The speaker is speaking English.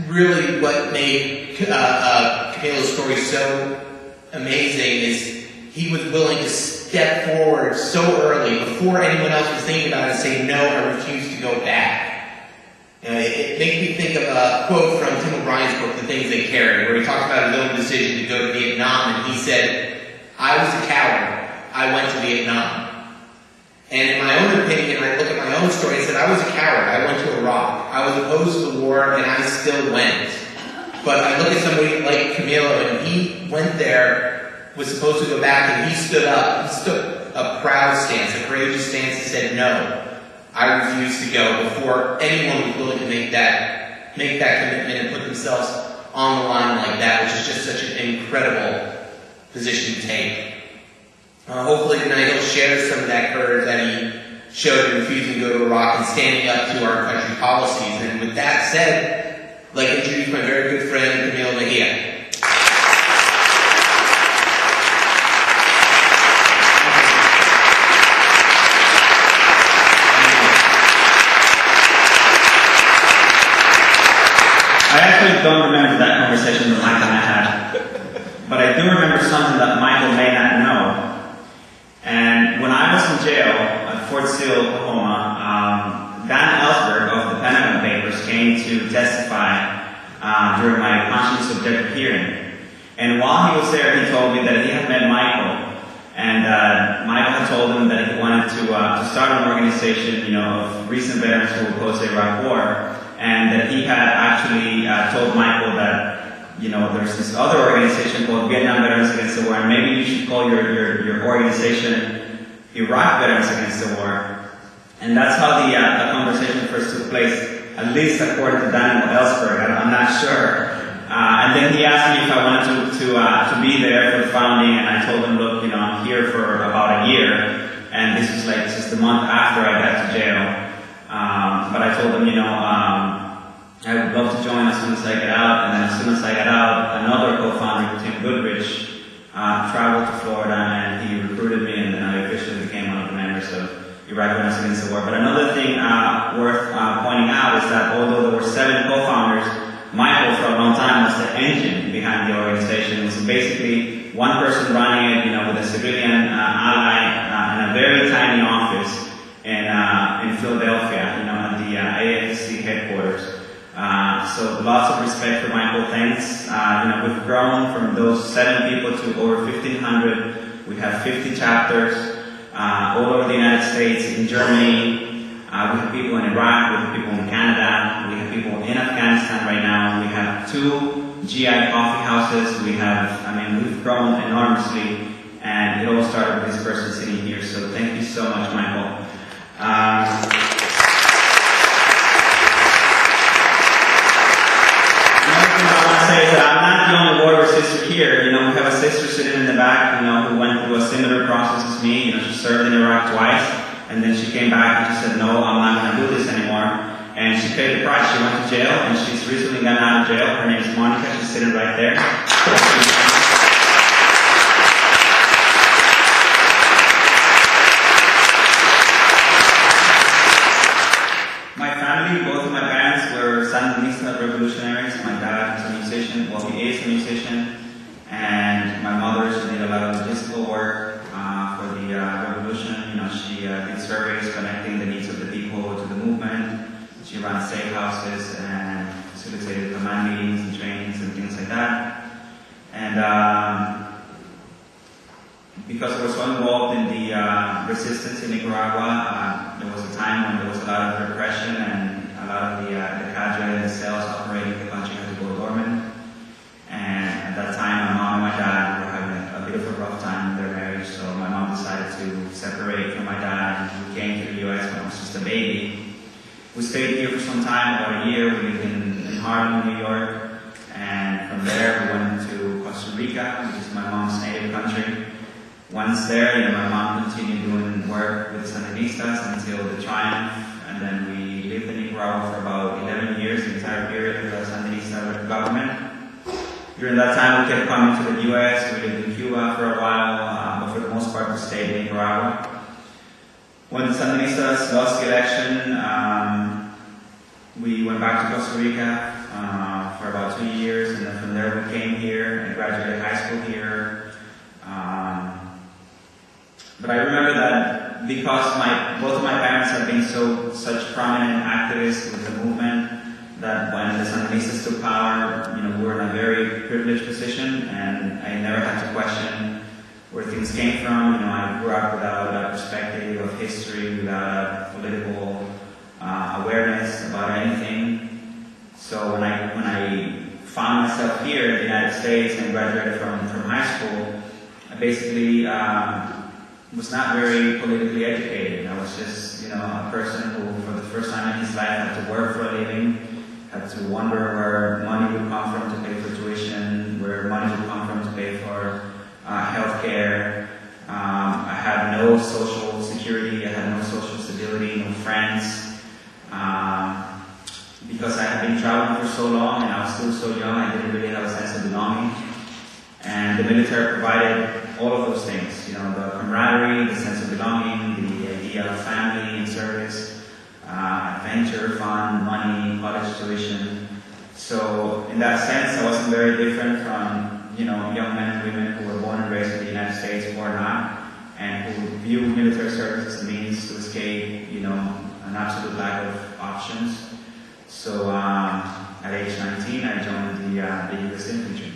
really what made Camilo's story so amazing is he was willing to step forward so early before anyone else was thinking about it and say, no, I refuse to go back. It makes me think of a quote from Tim O'Brien's book, The Things They Carry, where he talks about his own decision to go to Vietnam, and he said, I was a coward. I went to Vietnam. And in my own opinion, I look at my own story and said, I was a coward. I went to Iraq. I was opposed to the war, and I still went. But I look at somebody like Camilo, and he went there, was supposed to go back, and he stood up. He stood a proud stance, a courageous stance, and said, no, I refuse to go, before anyone was willing to make that commitment and put themselves on the line like that, which is just such an incredible position to take. Hopefully tonight he'll share some of that courage that he showed in refusing to go to Iraq and standing up to our country policies. And with that said, I'd like to introduce my very good friend, Camilo Mejia. I actually don't remember that conversation that Michael and I had, but I do remember something that Michael may not know. And when I was in jail at Fort Sill, Oklahoma, Dan Ellsberg of the Pentagon Papers came to testify during my conscience objective hearing. And while he was there, he told me that he had met Michael, and Michael had told him that he wanted to start an organization, of recent veterans who opposed the Iraq War. And that he had actually told Michael that, there's this other organization called Vietnam Veterans Against the War, and maybe you should call your organization Iraq Veterans Against the War. And that's how the conversation first took place, at least according to Daniel Ellsberg. I'm not sure. And then he asked me if I wanted to be there for the founding, and I told him, look, I'm here for about a year, and this was like just a month after I got to jail. But I told him, I would love to join as soon as I get out. And then as soon as I got out, another co-founder, Tim Goodrich, traveled to Florida, and he recruited me, and then I officially became one of the members of Iraq Veterans Against the War. But another thing worth pointing out is that although there were 7 co-founders, Michael for a long time was the engine behind the organization. It was basically one person running it, with a civilian ally in a very tiny office in Philadelphia, at the AFC headquarters. So lots of respect for Michael. Thanks. We've grown from those 7 people to over 1,500. We have 50 chapters all over the United States, in Germany. We have people in Iraq. We have people in Canada. We have people in Afghanistan right now. We have 2 GI coffee houses. We've grown enormously, and it all started with this person sitting here. So thank you so much, Michael. Another thing I want to say is that I'm not the only warrior sister here. We have a sister sitting in the back, who went through a similar process as me. She served in Iraq twice, and then she came back and she said, no, I'm not going to do this anymore. And she paid the price. She went to jail, and she's recently gotten out of jail. Her name is Monica. She's sitting right there. Both of my parents were Sandinista revolutionaries. My dad is a musician, he is a musician, and my mother, she did a lot of logistical work for the revolution. She did surveys connecting the needs of the people to the movement. She ran safe houses and facilitated command meetings and trainings and things like that. And because I was so involved in the resistance in Nicaragua, there was a time when there was a lot of repression, and a lot of the cadre and the cells operating in the country had to go dormant. And at that time, my mom and my dad were having a bit of a rough time in their marriage, so my mom decided to separate from my dad, and we came to the U.S. when I was just a baby. We stayed here for some time, about a year. We lived in Harlem, New York, and from there we went to Costa Rica, which is my mom's native country. Once there, my mom continued doing work with Sandinistas until the triumph, and then we lived in Nicaragua for about 11 years, the entire period of the Sandinista government. During that time, we kept coming to the U.S., we lived in Cuba for a while, but for the most part, we stayed in Nicaragua. When the Sandinistas lost the election, we went back to Costa Rica. 2 years, and then from there we came here and graduated high school here. But I remember that because both of my parents have been such prominent activists with the movement, that when the Sandinistas took power, we were in a very privileged position, and I never had to question where things came from. I grew up without a perspective of history, without a political awareness about anything. So when I found myself here in the United States and graduated from high school, I basically was not very politically educated. I was just, a person who, for the first time in his life, had to work for a living, had to wonder where money would come from to pay for tuition, where money would come from to pay for health care. I had no social security, I had no social stability, no friends. Because I had been traveling for so long and I was still so young, I didn't really have a sense of belonging. And the military provided all of those things, the camaraderie, the sense of belonging, the idea of family and service, adventure, fun, money, college tuition. So in that sense, I wasn't very different from, young men and women who were born and raised in the United States or not, and who view military service as a means to escape, an absolute lack of options. So at age 19, I joined the U.S. infantry.